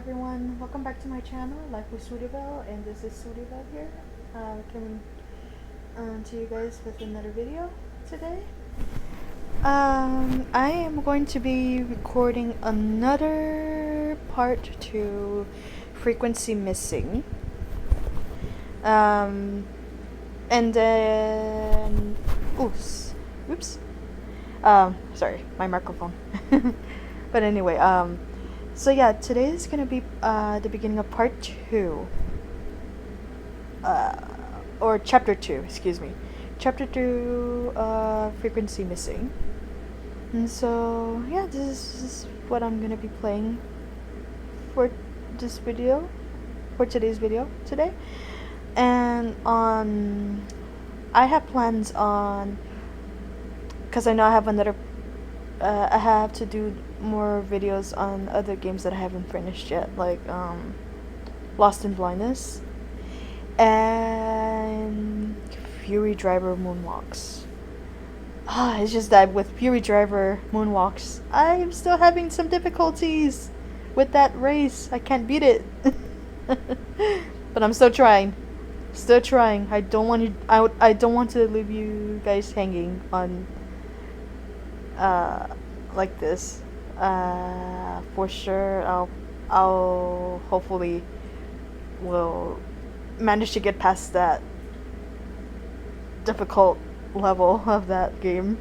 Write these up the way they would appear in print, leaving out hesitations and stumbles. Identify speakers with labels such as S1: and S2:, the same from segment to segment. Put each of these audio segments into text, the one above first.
S1: everyone, welcome back to my channel, Life with Sweetybelle, and this is Sweetybelle here, coming to you guys with another video today. I am going to be recording another part to Frequency Missing, and then, oops, sorry, my microphone, but anyway, so yeah, today is gonna be the beginning of part 2, or chapter 2, excuse me, chapter 2, Frequency Missing. And so yeah, this is what I'm gonna be playing for this video, for today's video today. And I have plans on, because I know I have another, I have to do more videos on other games that I haven't finished yet, like Lost in Blindness and Fury Driver Moonwalks. It's just that with Fury Driver Moonwalks, I'm still having some difficulties with that race. I can't beat it. But I'm still trying. I don't want to leave you guys hanging on like this. For sure, I'll hopefully will manage to get past that difficult level of that game,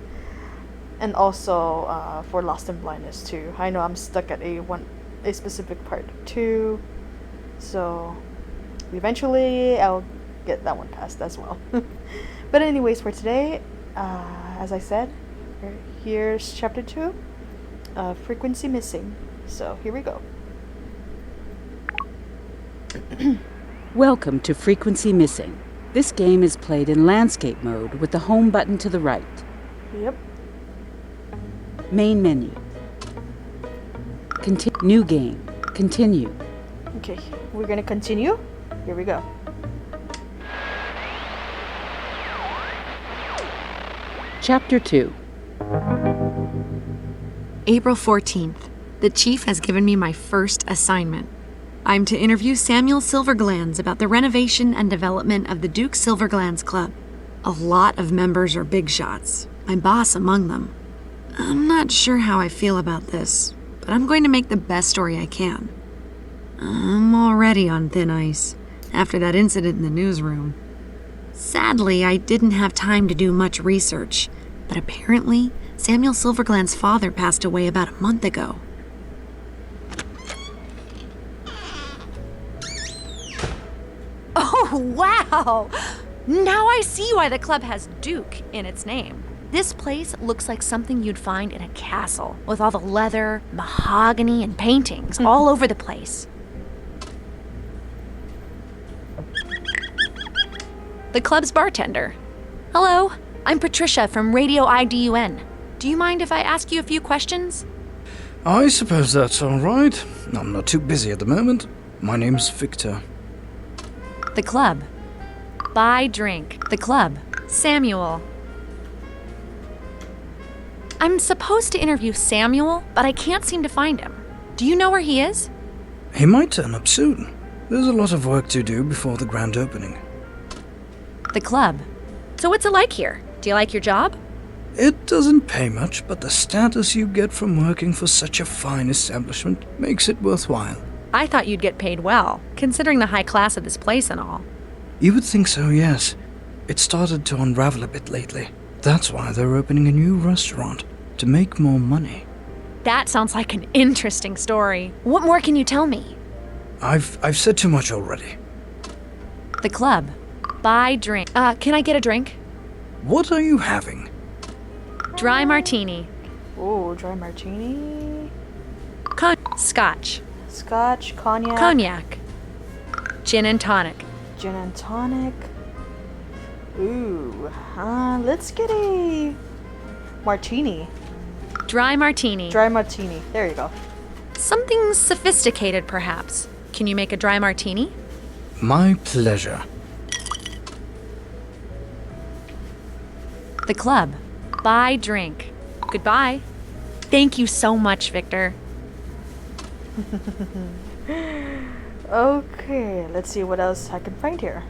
S1: and also for Lost in Blindness too. I know I'm stuck at a specific part 2, so eventually I'll get that one passed as well. But anyways, for today, as I said, here's chapter 2. Frequency Missing. So here we go.
S2: Welcome to Frequency Missing. This game is played in landscape mode with the home button to the right.
S1: Yep.
S2: Main menu. New game. Continue.
S1: Okay, we're gonna continue. Here we go.
S2: Chapter 2.
S3: April 14th. The chief has given me my first assignment. I'm to interview Samuel Silverglands about the renovation and development of the Duke Silverglands Club. A lot of members are big shots, my boss among them. I'm not sure how I feel about this, but I'm going to make the best story I can. I'm already on thin ice after that incident in the newsroom. Sadly, I didn't have time to do much research, but apparently Samuel Silvergland's father passed away about a month ago. Oh, wow! Now I see why the club has Duke in its name. This place looks like something you'd find in a castle, with all the leather, mahogany, and paintings all over the place. The club's bartender. Hello, I'm Patricia from Radio IDUN. Do you mind if I ask you a few questions?
S4: I suppose that's all right. I'm not too busy at the moment. My name's Victor.
S3: The club. Buy drink. The club. Samuel. I'm supposed to interview Samuel, but I can't seem to find him. Do you know where he is?
S4: He might turn up soon. There's a lot of work to do before the grand opening.
S3: The club. So what's it like here? Do you like your job?
S4: It doesn't pay much, but the status you get from working for such a fine establishment makes it worthwhile.
S3: I thought you'd get paid well, considering the high class of this place and all.
S4: You would think so, yes. It started to unravel a bit lately. That's why they're opening a new restaurant, to make more money.
S3: That sounds like an interesting story. What more can you tell me?
S4: I've said too much already.
S3: The club. Buy drink. Can I get a drink?
S4: What are you having?
S3: Dry martini.
S1: Oh, dry martini.
S3: Scotch.
S1: Scotch, cognac.
S3: Cognac. Gin and tonic.
S1: Gin and tonic. Ooh, let's get a martini.
S3: Dry martini.
S1: Dry martini. There you go.
S3: Something sophisticated, perhaps. Can you make a dry martini?
S4: My pleasure.
S3: The club. Buy drink. Goodbye. Thank you so much, Victor.
S1: Okay, let's see what else I can find here.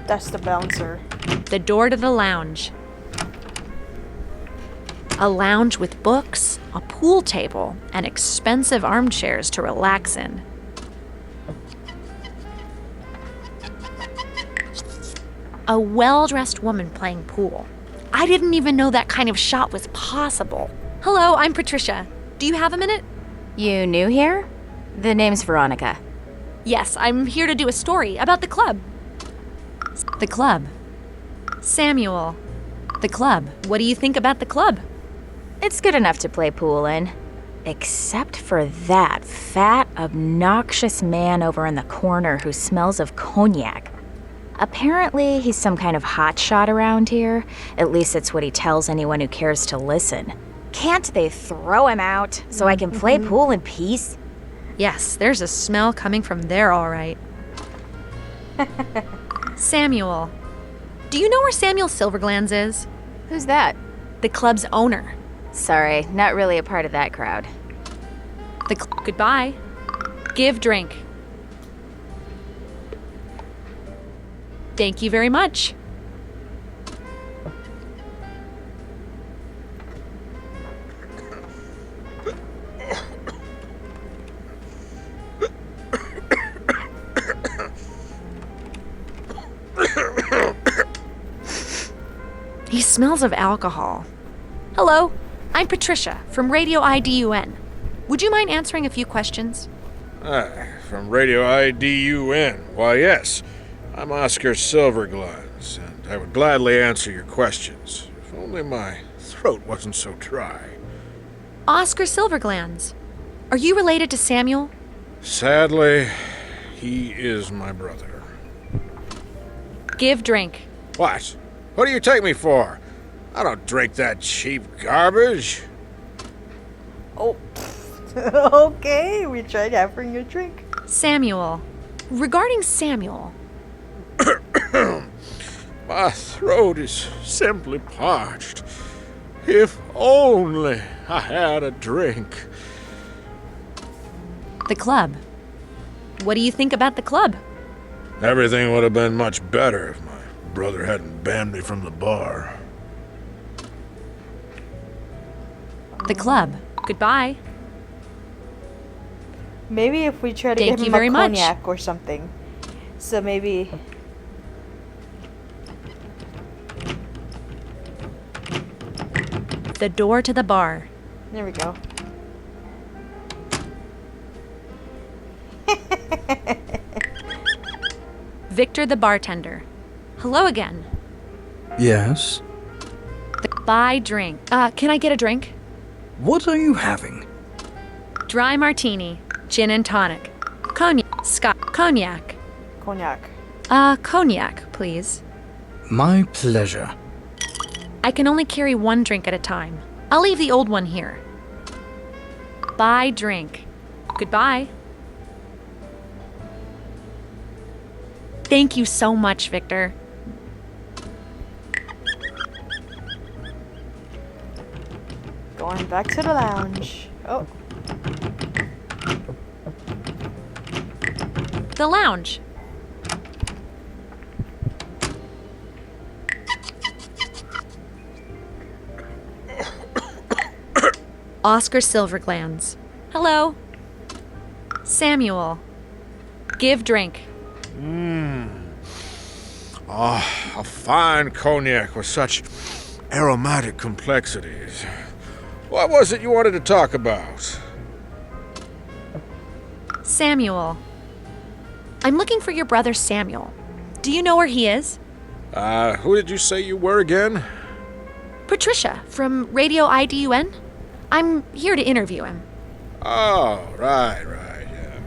S1: That's the bouncer.
S3: The door to the lounge. A lounge with books, a pool table, and expensive armchairs to relax in. A well-dressed woman playing pool. I didn't even know that kind of shot was possible. Hello, I'm Patricia. Do you have a minute?
S5: You new here? The name's Veronica.
S3: Yes, I'm here to do a story about the club.
S5: The club.
S3: Samuel,
S5: The club.
S3: what do you think about the club?
S5: It's good enough to play pool in. Except for that fat, obnoxious man over in the corner who smells of cognac. Apparently, he's some kind of hotshot around here. At least it's what he tells anyone who cares to listen. Can't they throw him out so I can play pool in peace?
S3: Yes, there's a smell coming from there, all right. Samuel. Do you know where Samuel Silverglands is?
S5: Who's that?
S3: The club's owner.
S5: Sorry, not really a part of that crowd.
S3: Goodbye. Give drink. Thank you very much. He smells of alcohol. Hello, I'm Patricia from Radio IDUN. Would you mind answering a few questions?
S6: From Radio IDUN. Why, yes. I'm Oscar Silverglands, and I would gladly answer your questions, if only my throat wasn't so dry.
S3: Oscar Silverglands. Are you related to Samuel?
S6: Sadly, he is my brother.
S3: Give drink.
S6: What? What do you take me for? I don't drink that cheap garbage.
S1: Oh, okay. We tried offering you a drink.
S3: Samuel. Regarding Samuel,
S6: My throat is simply parched. If only I had a drink.
S5: The club.
S3: what do you think about the club?
S6: Everything would have been much better if my brother hadn't banned me from the bar.
S5: The club.
S3: Goodbye.
S1: Maybe if we try to
S3: Thank
S1: get
S3: you
S1: him
S3: very
S1: a
S3: much.
S1: cognac or something. So maybe...
S3: The door to the bar.
S1: There we go.
S3: Victor the bartender. Hello again.
S4: Yes?
S3: Buy drink. Can I get a drink?
S4: What are you having?
S3: Dry martini, gin and tonic, cognac, cognac.
S1: Cognac.
S3: Cognac, please.
S4: My pleasure.
S3: I can only carry one drink at a time. I'll leave the old one here. Buy drink. Goodbye. Thank you so much, Victor.
S1: Going back to the lounge. Oh,
S3: The lounge. Oscar Silverglands. Hello. Samuel. Give drink.
S6: A fine cognac with such aromatic complexities. What was it you wanted to talk about?
S3: Samuel. I'm looking for your brother Samuel. Do you know where he is?
S6: Who did you say you were again?
S3: Patricia from Radio IDUN. I'm here to interview him.
S6: Oh, right, yeah.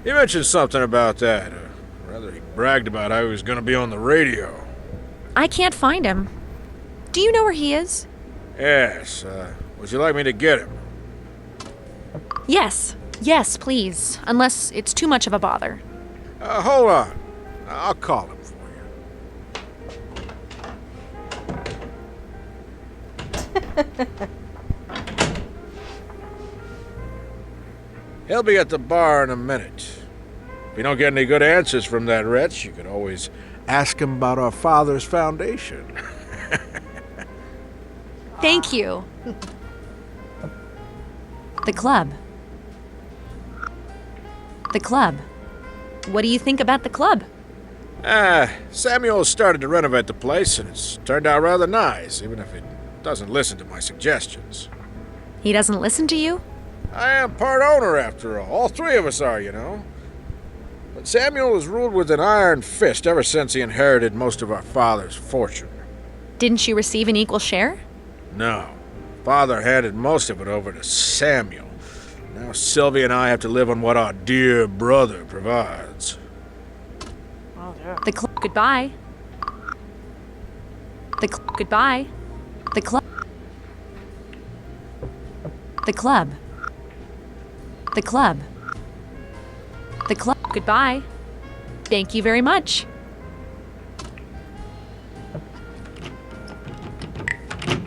S6: He mentioned something about that. Rather, he bragged about how he was going to be on the radio.
S3: I can't find him. Do you know where he is?
S6: Yes, would you like me to get him?
S3: Yes. Yes, please. Unless it's too much of a bother.
S6: Hold on. I'll call him for you. He'll be at the bar in a minute. If you don't get any good answers from that wretch, you could always ask him about our father's foundation.
S3: Thank you. The club. The club. What do you think about the club?
S6: Samuel started to renovate the place, and it's turned out rather nice, even if he doesn't listen to my suggestions.
S3: He doesn't listen to you?
S6: I am part owner, after all. All three of us are, you know. But Samuel has ruled with an iron fist ever since he inherited most of our father's fortune.
S3: Didn't you receive an equal share?
S6: No. Father handed most of it over to Samuel. Now Sylvia and I have to live on what our dear brother provides.
S1: Oh, dear.
S3: The club. Goodbye. Goodbye. The club. The club. The club. The club. Goodbye. Thank you very much.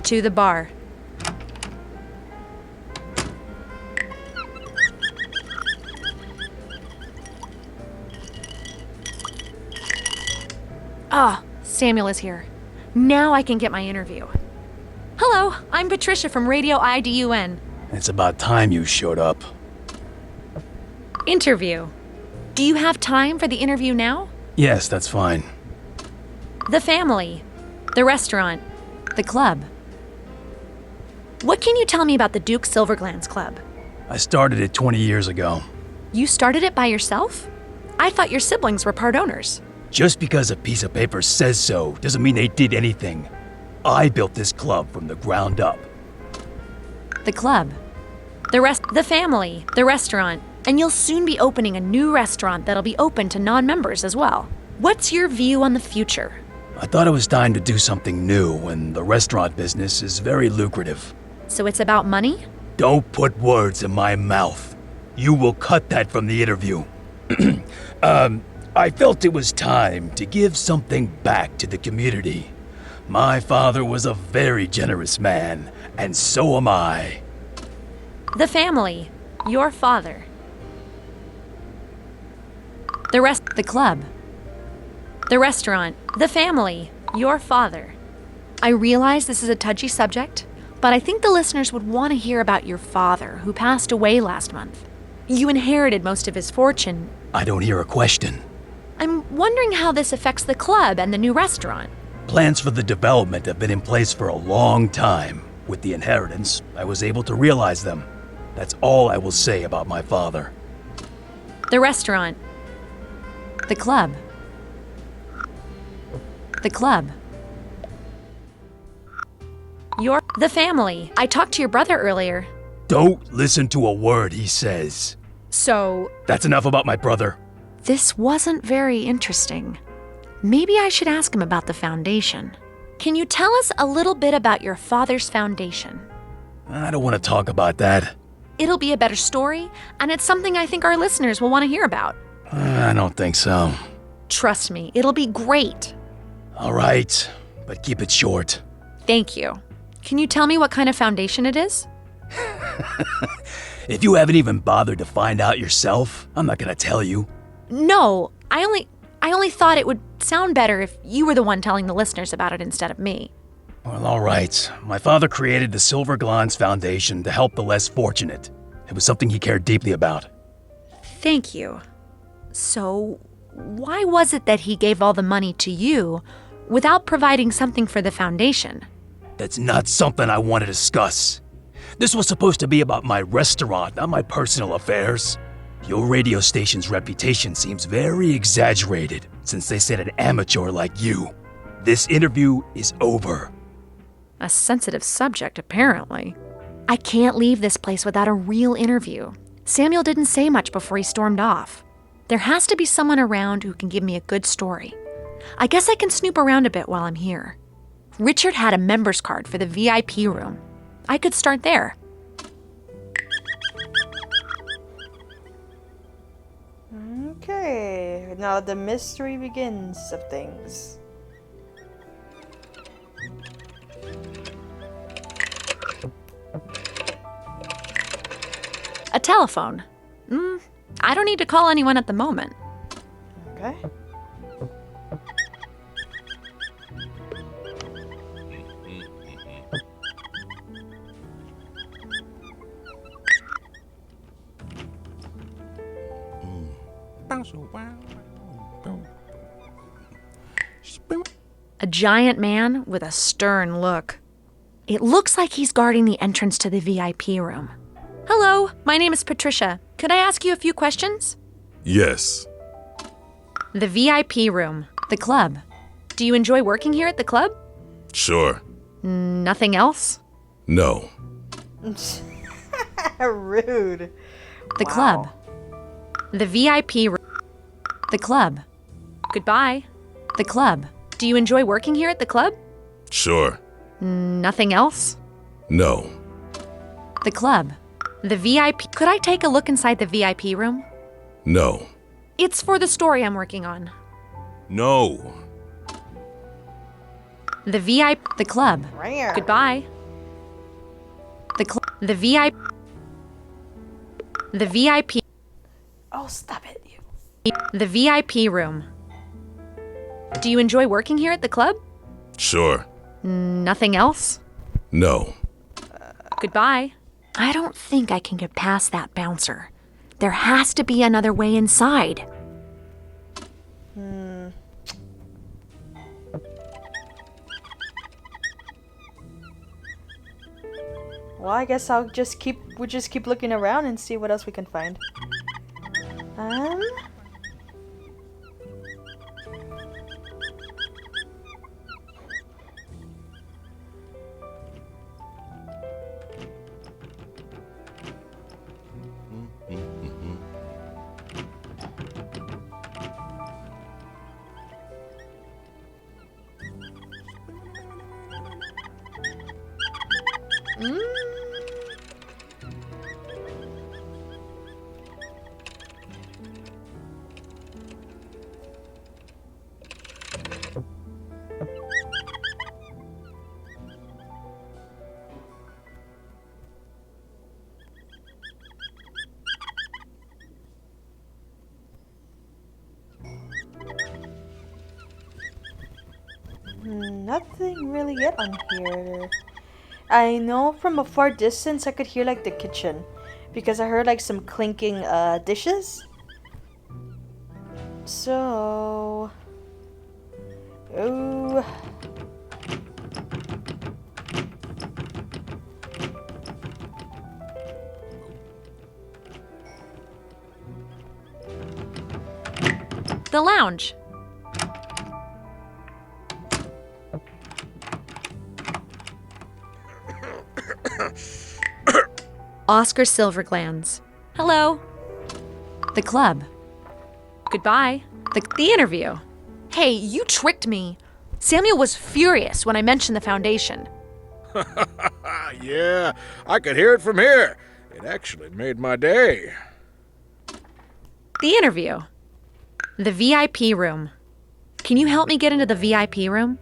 S3: To the bar. Samuel is here. Now I can get my interview. Hello, I'm Patricia from Radio IDUN.
S7: It's about time you showed up.
S3: Interview. Do you have time for the interview now?
S7: Yes, that's fine.
S3: The family. The restaurant. The club. What can you tell me about the Duke Silverglands Club?
S7: I started it 20 years ago.
S3: You started it by yourself? I thought your siblings were part owners.
S7: Just because a piece of paper says so doesn't mean they did anything. I built this club from the ground up.
S3: The club. The family. The restaurant. And you'll soon be opening a new restaurant that'll be open to non-members as well. What's your view on the future?
S7: I thought it was time to do something new, and the restaurant business is very lucrative.
S3: So it's about money?
S7: Don't put words in my mouth. You will cut that from the interview. I felt it was time to give something back to the community. My father was a very generous man, and so am I.
S3: The family. Your father. The club. The restaurant. The family. Your father. I realize this is a touchy subject, but I think the listeners would want to hear about your father, who passed away last month. You inherited most of his fortune.
S7: I don't hear a question.
S3: I'm wondering how this affects the club and the new restaurant.
S7: Plans for the development have been in place for a long time. With the inheritance, I was able to realize them. That's all I will say about my father.
S3: The restaurant. The club. The club. The family. I talked to your brother earlier.
S7: Don't listen to a word he says.
S3: So,
S7: That's enough about my brother.
S3: this wasn't very interesting. Maybe I should ask him about the foundation. Can you tell us a little bit about your father's foundation?
S7: I don't want to talk about that.
S3: It'll be a better story, and it's something I think our listeners will want to hear about.
S7: I don't think so.
S3: Trust me, it'll be great.
S7: All right, but keep it short.
S3: Thank you. Can you tell me what kind of foundation it is?
S7: If you haven't even bothered to find out yourself, I'm not gonna tell you.
S3: No, I only thought it would sound better if you were the one telling the listeners about it instead of me.
S7: Well, all right. My father created the Silverglands Foundation to help the less fortunate. It was something he cared deeply about.
S3: Thank you. So, why was it that he gave all the money to you without providing something for the foundation?
S7: That's not something I want to discuss. This was supposed to be about my restaurant, not my personal affairs. Your radio station's reputation seems very exaggerated since they sent an amateur like you. This interview is over.
S3: A sensitive subject, apparently. I can't leave this place without a real interview. Samuel didn't say much before he stormed off. There has to be someone around who can give me a good story. I guess I can snoop around a bit while I'm here. Richard had a member's card for the VIP room. I could start there.
S1: Okay, now the mystery begins of things.
S3: A telephone. I don't need to call anyone at the moment.
S1: Okay.
S3: A giant man with a stern look. It looks like he's guarding the entrance to the VIP room. Hello, my name is Patricia. Could I ask you a few questions?
S8: Yes.
S3: The VIP room. The club. Do you enjoy working here at the club?
S8: Sure.
S3: Nothing else?
S8: No.
S1: Rude.
S3: The club. The VIP room. The club. Goodbye. The club. Do you enjoy working here at the club?
S8: Sure.
S3: Nothing else?
S8: No.
S3: The club. The VIP. Could I take a look inside the VIP room?
S8: No.
S3: It's for the story I'm working on.
S8: No.
S3: The VIP. The club.
S1: Rare.
S3: Goodbye. The club. The VIP. The VIP.
S1: Oh, stop it, you.
S3: The VIP room. Do you enjoy working here at the club?
S8: Sure.
S3: Nothing else?
S8: No.
S3: Goodbye. I don't think I can get past that bouncer. There has to be another way inside.
S1: Well, I guess we'll just keep looking around and see what else we can find. Nothing really yet on here. I know from a far distance I could hear like the kitchen because I heard like some clinking dishes. So, oh,
S3: The lounge. Oscar Silverglands. Hello. The club. Goodbye. The interview. Hey, you tricked me. Samuel was furious when I mentioned the foundation.
S6: Yeah, I could hear it from here. It actually made my day.
S3: The interview. The VIP room. Can you help me get into the VIP room?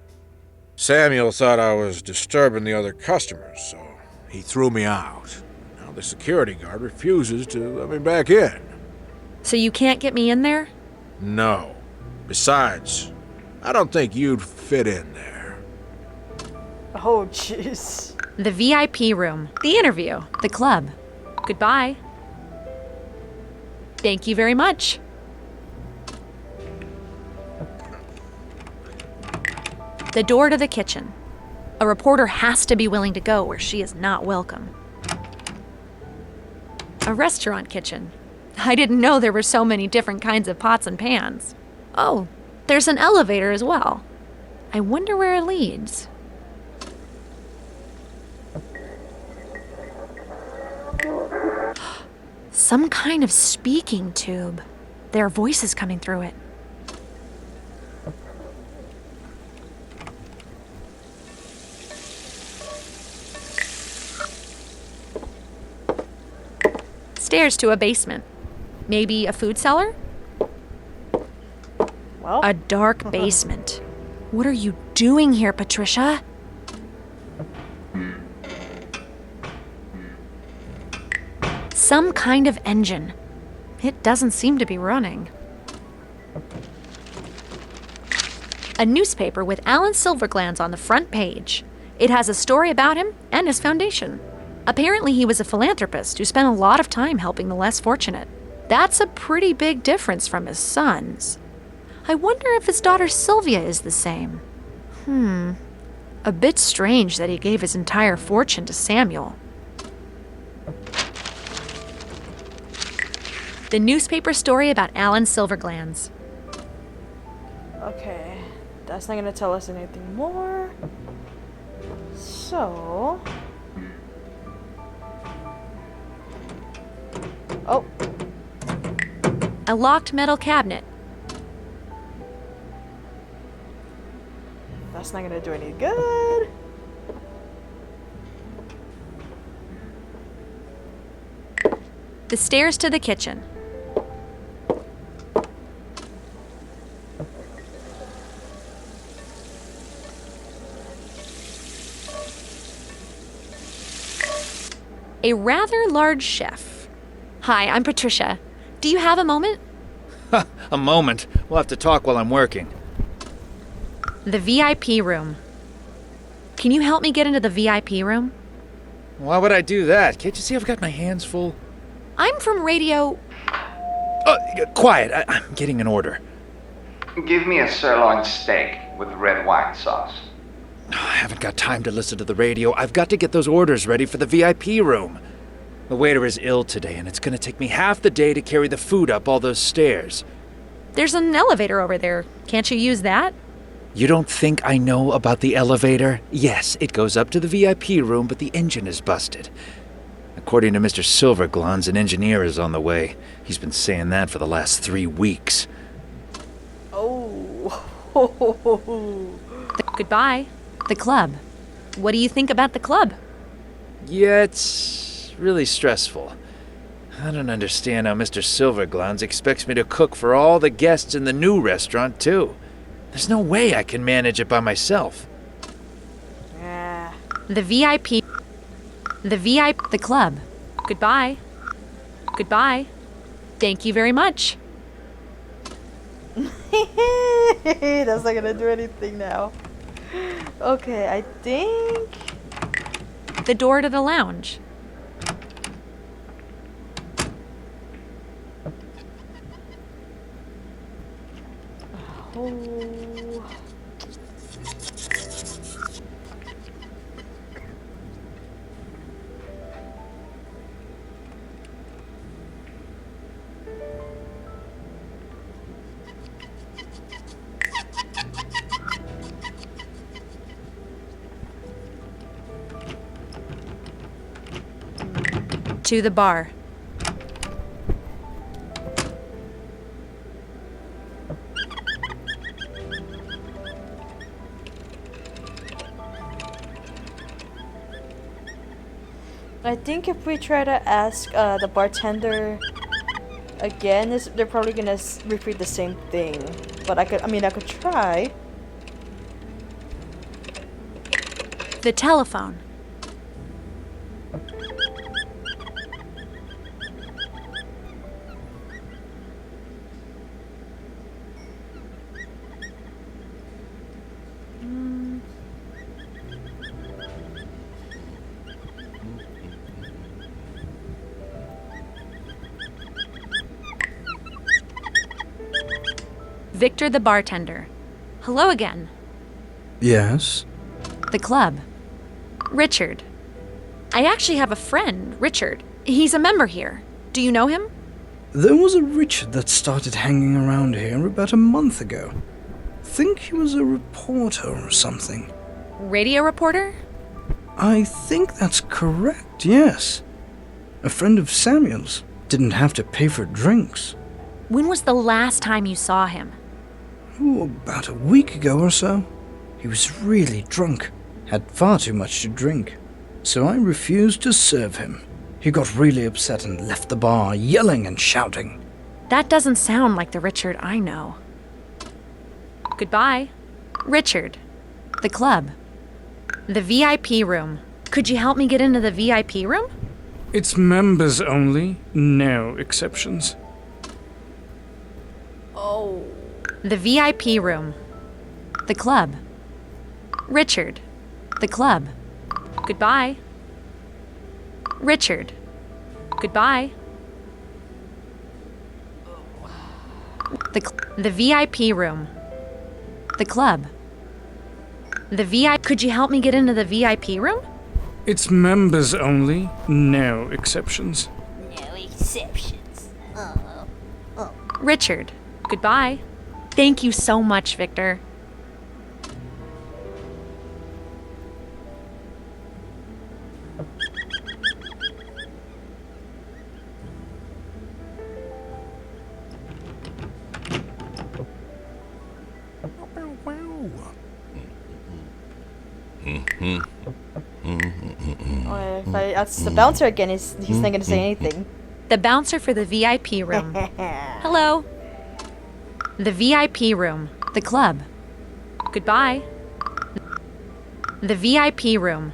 S6: Samuel thought I was disturbing the other customers, so he threw me out. Now the security guard refuses to let me back in.
S3: So you can't get me in there?
S6: No. Besides, I don't think you'd fit in there.
S1: oh, jeez.
S3: The VIP room. The interview. The club. Goodbye. Thank you very much. The door to the kitchen. A reporter has to be willing to go where she is not welcome. A restaurant kitchen. I didn't know there were so many different kinds of pots and pans. Oh, there's an elevator as well. I wonder where it leads. Some kind of speaking tube. There are voices coming through it. stairs to a basement. Maybe a food cellar?
S1: Well,
S3: A dark basement. What are you doing here, Patricia? Some kind of engine. It doesn't seem to be running. A newspaper with Alan Silverglanz on the front page. It has a story about him and his foundation. Apparently, he was a philanthropist who spent a lot of time helping the less fortunate. That's a pretty big difference from his sons. I wonder if his daughter Sylvia is the same. A bit strange that he gave his entire fortune to Samuel. The newspaper story about Alan Silverglanz.
S1: okay. That's not gonna tell us anything more. So... Oh,
S3: A locked metal cabinet.
S1: that's not gonna do any good.
S3: The stairs to the kitchen. A rather large chef. Hi, I'm Patricia. Do you have a moment?
S9: A moment. We'll have to talk while I'm working.
S3: The VIP room. Can you help me get into the VIP room?
S9: Why would I do that? Can't you see I've got my hands full?
S3: I'm from radio.
S9: Oh, quiet. I'm getting an order.
S10: Give me a sirloin steak with red wine sauce.
S9: I haven't got time to listen to the radio. I've got to get those orders ready for the VIP room. The waiter is ill today, and it's going to take me half the day to carry the food up all those stairs.
S3: There's an elevator over there. Can't you use that?
S9: You don't think I know about the elevator? Yes, it goes up to the VIP room, but the engine is busted. According to Mr. Silverglanz, an engineer is on the way. He's been saying that for the last 3 weeks.
S1: Oh.
S3: Goodbye. The club. What do you think about the club?
S9: Yeah, it's really stressful. I don't understand how Mr. Silverglanz expects me to cook for all the guests in the new restaurant, too. There's no way I can manage it by myself.
S1: Yeah.
S3: The VIP. The club. Goodbye. Goodbye. Thank you very much.
S1: That's not gonna do anything now. Okay, I think...
S3: The door to the lounge.
S1: Oh.
S3: To the bar.
S1: I think if we try to ask the bartender again, they're probably gonna repeat the same thing. But I could try.
S3: The telephone. Victor the bartender. Hello again.
S4: Yes?
S3: The club. Richard. I actually have a friend, Richard. He's a member here. Do you know him?
S4: There was a Richard that started hanging around here about a month ago. Think he was a reporter or something.
S3: Radio reporter?
S4: I think that's correct, yes. A friend of Samuel's. Didn't have to pay for drinks.
S3: When was the last time you saw him?
S4: Oh, about a week ago or so. He was really drunk. Had far too much to drink. So I refused to serve him. He got really upset and left the bar, yelling and shouting.
S3: That doesn't sound like the Richard I know. Goodbye. Richard. The club. The VIP room. Could you help me get into the VIP room?
S4: It's members only, no exceptions.
S3: Oh. The VIP room. The club. Richard. The club. Goodbye. Richard. Goodbye. The VIP room. The club. The VIP. Could you help me get into the VIP room?
S4: It's members only, no exceptions.
S11: No exceptions.
S3: Richard. Goodbye. Thank you so much, Victor.
S1: If I ask the bouncer again, he's not gonna say anything.
S3: The bouncer for the VIP room. Hello. The VIP room. The club. Goodbye. The VIP room.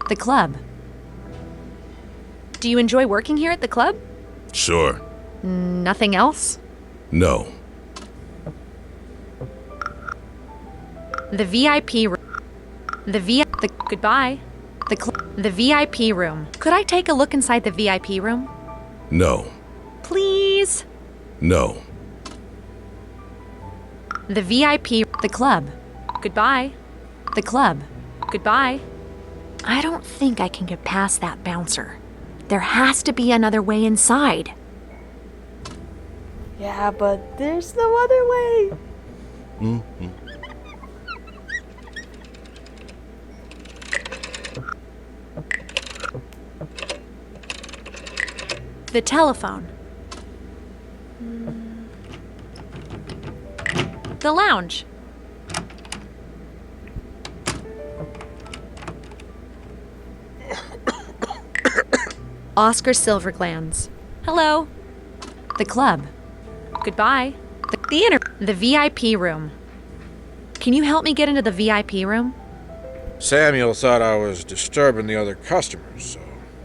S3: The club. Do you enjoy working here at the club?
S8: Sure.
S3: Nothing else?
S8: No.
S3: The VIP room. Goodbye. The VIP room. Could I take a look inside the VIP room?
S8: No.
S3: Please?
S8: No.
S3: The VIP. The club. Goodbye. The club. Goodbye. I don't think I can get past that bouncer. There has to be another way inside.
S1: Yeah, but there's no other way.
S3: The telephone. The lounge. Oscar Silverglands. Hello. The club. Goodbye. The VIP room. Can you help me get into the VIP room?
S6: Samuel thought I was disturbing the other customers, so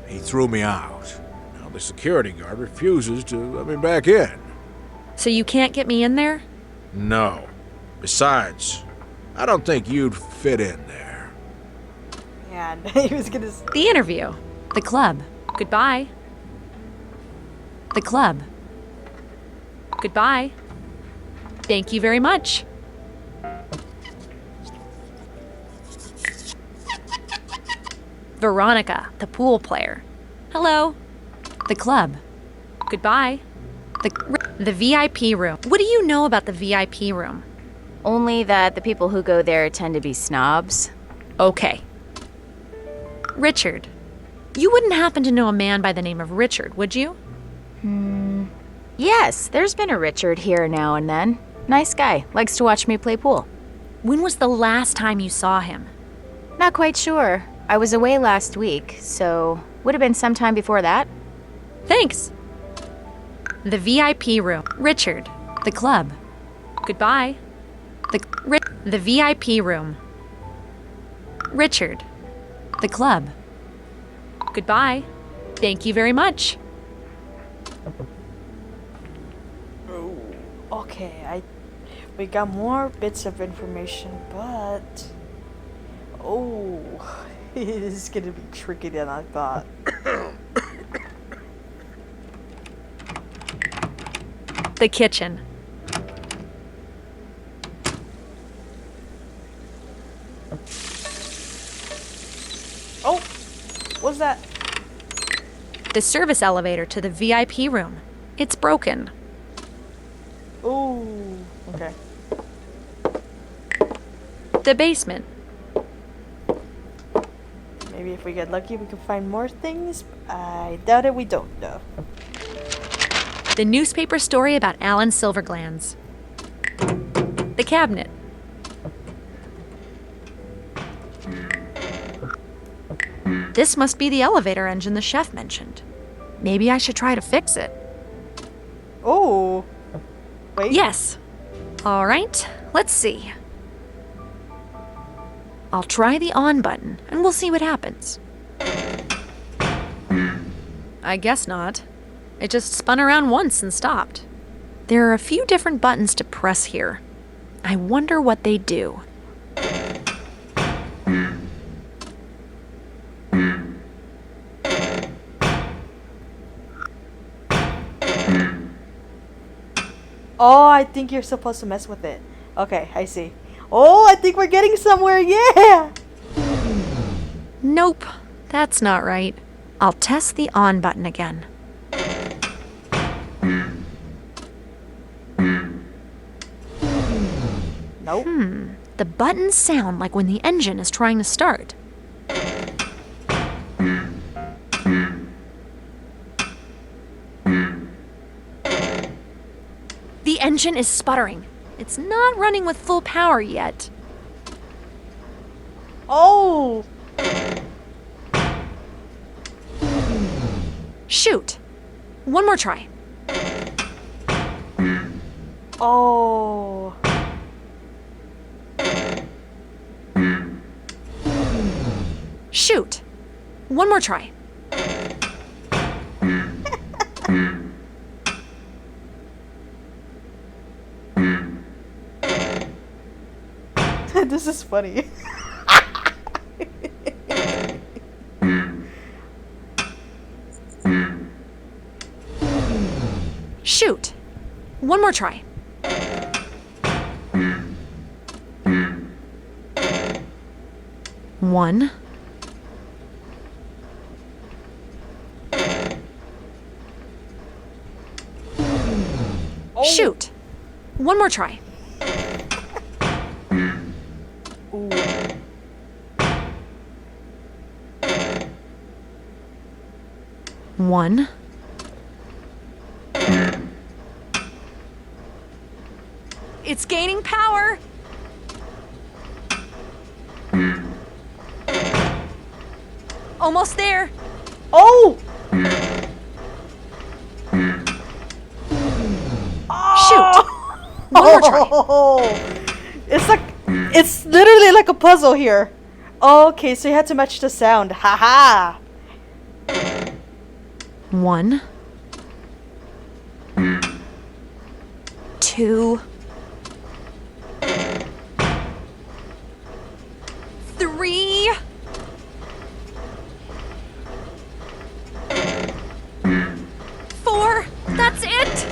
S6: he threw me out. Now the security guard refuses to let me back in.
S3: So you can't get me in there?
S6: No. Besides, I don't think you'd fit in there.
S1: Yeah, he was gonna.
S3: The interview. The club. Goodbye. The club. Goodbye. Thank you very much. Veronica, the pool player. Hello. The club. Goodbye. The VIP room. What do you know about the VIP room?
S5: Only that the people who go there tend to be snobs.
S3: Okay. Richard. You wouldn't happen to know a man by the name of Richard, would you?
S5: Yes, there's been a Richard here now and then. Nice guy, likes to watch me play pool.
S3: When was the last time you saw him?
S5: Not quite sure. I was away last week, so would have been sometime before that.
S3: Thanks. The VIP room. Richard. The club. Goodbye. The VIP room. Richard. The club. Goodbye. Thank you very much.
S1: Okay, we got more bits of information, but it is gonna be trickier than I thought.
S3: The kitchen.
S1: Oh, what's that?
S3: The service elevator to the VIP room. It's broken.
S1: Oh, okay.
S3: The basement.
S1: Maybe if we get lucky, we can find more things. I doubt it. We don't, though.
S3: The newspaper story about Alan Silverglands. The cabinet. This must be the elevator engine the chef mentioned. Maybe I should try to fix it.
S1: Oh. Wait.
S3: Yes. All right, let's see. I'll try the on button, and we'll see what happens. I guess not. It just spun around once and stopped. There are a few different buttons to press here. I wonder what they do.
S1: Oh, I think you're supposed to mess with it. Okay, I see. Oh, I think we're getting somewhere. Yeah!
S3: Nope, that's not right. I'll test the on button again.
S1: Nope.
S3: The buttons sound like when the engine is trying to start. The engine is sputtering. It's not running with full power yet.
S1: Oh!
S3: Shoot! One more try.
S1: Oh.
S3: Shoot! One more try.
S1: This is funny.
S3: Shoot! One more try. One.
S1: Oh.
S3: Shoot! One more try.
S1: Ooh.
S3: One. It's gaining power. Almost there.
S1: Oh!
S3: Shoot! One more try.
S1: Oh! It's literally like a puzzle here. Okay, so you had to match the sound. Haha!
S3: One. Two. Three. Four. That's it.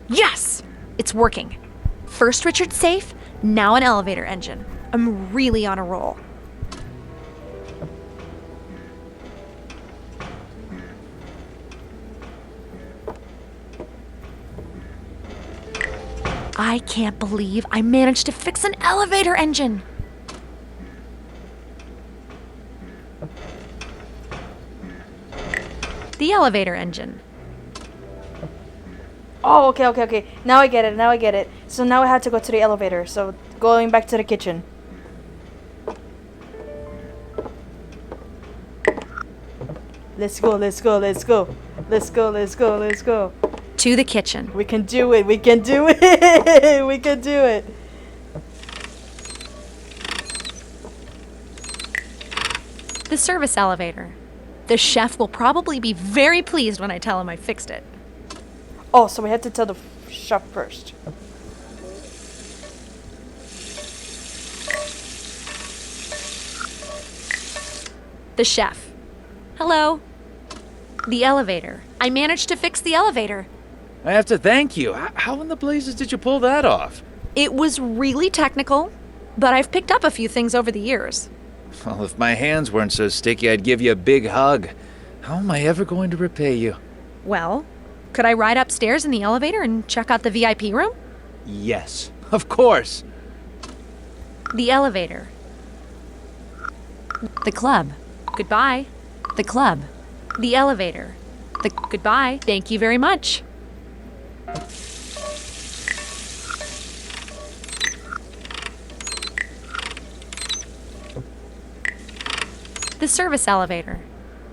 S3: Yes! It's working. First Richard's safe, now an elevator engine. I'm really on a roll. I can't believe I managed to fix an elevator engine. The elevator engine.
S1: Oh, okay. Now I get it. So now I had to go to the elevator. So going back to the kitchen. Let's go.
S3: To the kitchen.
S1: We can do it. We can do it.
S3: The service elevator. The chef will probably be very pleased when I tell him I fixed it.
S1: Oh, so we had to tell the chef first.
S3: The chef. Hello. The elevator. I managed to fix the elevator.
S9: I have to thank you. How in the blazes did you pull that off?
S3: It was really technical, but I've picked up a few things over the years.
S9: Well, if my hands weren't so sticky, I'd give you a big hug. How am I ever going to repay you?
S3: Well, could I ride upstairs in the elevator and check out the VIP room?
S9: Yes, of course.
S3: The elevator. The club. Goodbye. The club. The elevator. The goodbye. Thank you very much. The service elevator.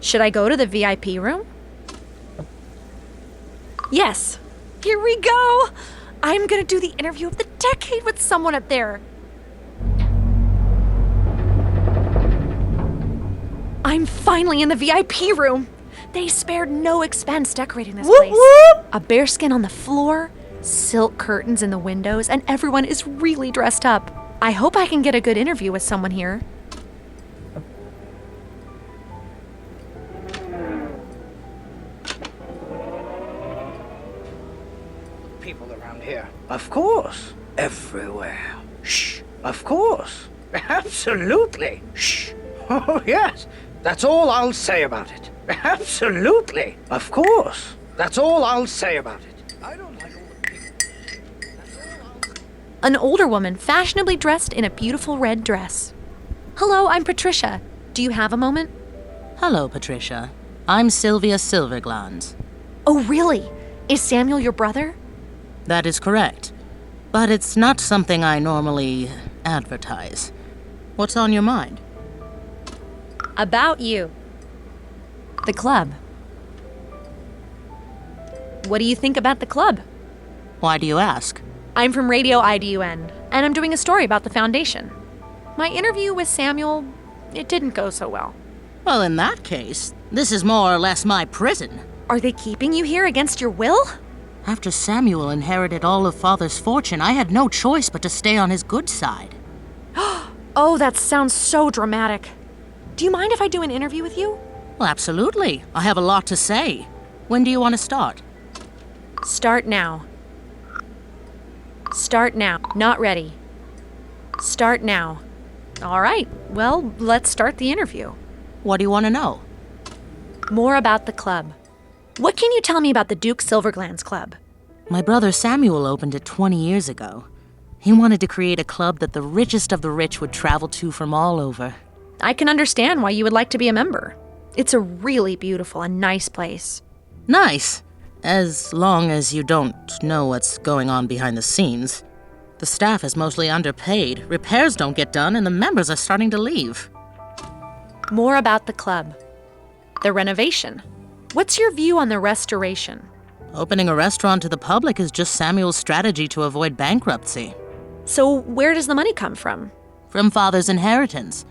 S3: Should I go to the VIP room? Yes. Here we go! I'm gonna do the interview of the decade with someone up there. I'm finally in the VIP room. They spared no expense decorating this place.
S1: Whoop.
S3: A bearskin on the floor, silk curtains in the windows, and everyone is really dressed up. I hope I can get a good interview with someone here.
S9: People around here. Of course. Everywhere. Shh. Of course. Absolutely. Shh. Oh, yes. That's all I'll say about it. Absolutely. Of course. That's all I'll say about it. I don't like all the people.
S3: An older woman fashionably dressed in a beautiful red dress. Hello, I'm Patricia. Do you have a moment?
S12: Hello, Patricia. I'm Sylvia Silverglands.
S3: Oh, really? Is Samuel your brother?
S12: That is correct. But it's not something I normally advertise. What's on your mind?
S3: About you. The club. What do you think about the club?
S12: Why do you ask?
S3: I'm from Radio IDUN, and I'm doing a story about the foundation. My interview with Samuel, it didn't go so well.
S12: Well, in that case, this is more or less my prison.
S3: Are they keeping you here against your will?
S12: After Samuel inherited all of Father's fortune, I had no choice but to stay on his good side.
S3: Oh, that sounds so dramatic. Do you mind if I do an interview with you?
S12: Well, absolutely. I have a lot to say. When do you want to start?
S3: Start now. Start now. Not ready. Start now. All right. Well, let's start the interview.
S12: What do you want to know?
S3: More about the club. What can you tell me about the Duke Silverglands Club?
S12: My brother Samuel opened it 20 years ago. He wanted to create a club that the richest of the rich would travel to from all over.
S3: I can understand why you would like to be a member. It's a really beautiful and nice place.
S12: Nice, as long as you don't know what's going on behind the scenes. The staff is mostly underpaid, repairs don't get done, and the members are starting to leave.
S3: More about the club. The renovation. What's your view on the restoration?
S12: Opening a restaurant to the public is just Samuel's strategy to avoid bankruptcy.
S3: So where does the money come from?
S12: From Father's inheritance.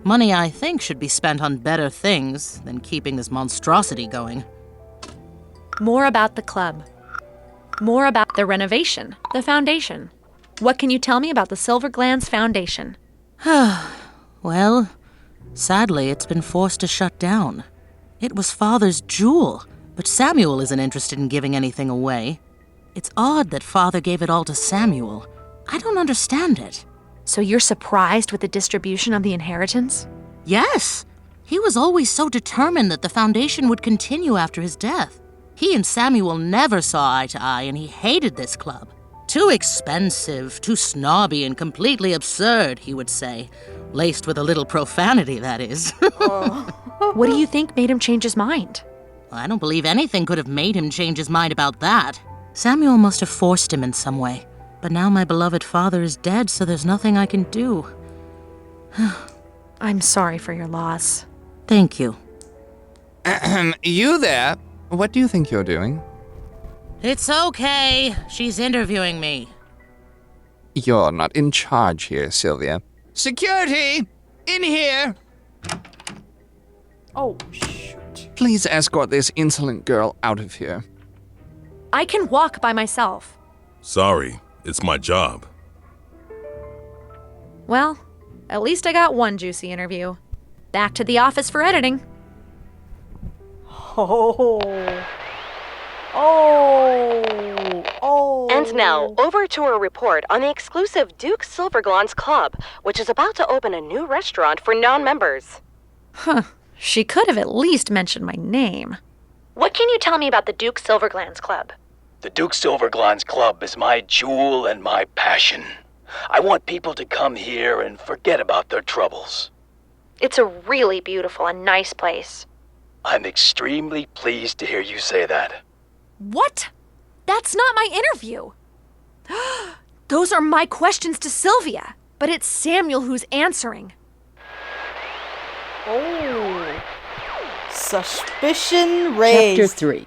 S12: Money, I think, should be spent on better things than keeping this monstrosity going.
S3: More about the club. More about the renovation, the foundation. What can you tell me about the Silverglands Foundation?
S12: Well, sadly, it's been forced to shut down. It was Father's jewel, but Samuel isn't interested in giving anything away. It's odd that Father gave it all to Samuel. I don't understand it.
S3: So you're surprised with the distribution of the inheritance?
S12: Yes. He was always so determined that the foundation would continue after his death. He and Samuel never saw eye to eye, and he hated this club. Too expensive, too snobby, and completely absurd, he would say. Laced with a little profanity, that is.
S3: What do you think made him change his mind?
S12: I don't believe anything could have made him change his mind about that. Samuel must have forced him in some way. But now my beloved father is dead, so there's nothing I can do.
S3: I'm sorry for your loss.
S12: Thank you.
S13: You there? What do you think you're doing?
S12: It's okay. She's interviewing me.
S13: You're not in charge here, Sylvia. Security! In here!
S1: Oh, shoot.
S13: Please escort this insolent girl out of here.
S3: I can walk by myself.
S8: Sorry, it's my job.
S3: Well, at least I got one juicy interview. Back to the office for editing.
S1: Oh.
S14: And now, over to a report on the exclusive Duke Silverglands Club, which is about to open a new restaurant for non-members.
S3: Huh. She could have at least mentioned my name. What can you tell me about the Duke Silverglands Club?
S7: The Duke Silverglands Club is my jewel and my passion. I want people to come here and forget about their troubles.
S3: It's a really beautiful and nice place.
S7: I'm extremely pleased to hear you say that.
S3: What? That's not my interview. Those are my questions to Sylvia, but it's Samuel who's answering.
S1: Oh. Suspicion raised.
S2: Chapter 3.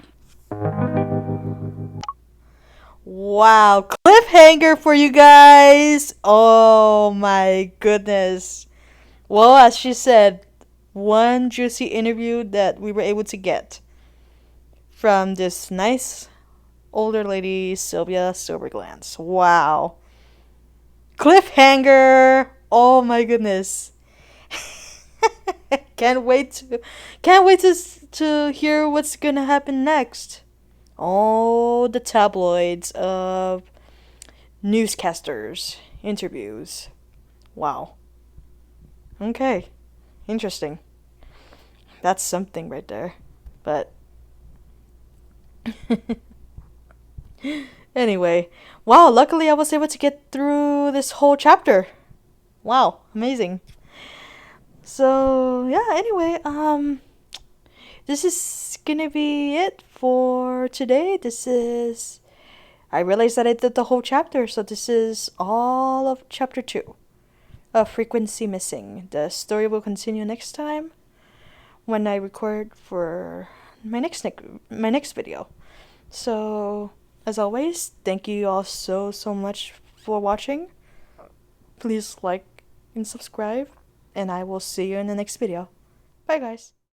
S1: Wow, cliffhanger for you guys. Oh my goodness. Well, as she said, one juicy interview that we were able to get from this nice older lady, Sylvia Silverglance. Wow. Cliffhanger. Oh my goodness. Can't wait to hear what's gonna happen next. All the tabloids of newscasters, interviews. Wow. Okay. Interesting. That's something right there. But anyway, wow, luckily I was able to get through this whole chapter. Wow, amazing. So, yeah, anyway, this is gonna be it for today. I realized that I did the whole chapter, so this is all of chapter 2 of Frequency Missing. The story will continue next time when I record for my next video. So, as always, thank you all so much for watching. Please like and subscribe, and I will see you in the next video. Bye, guys.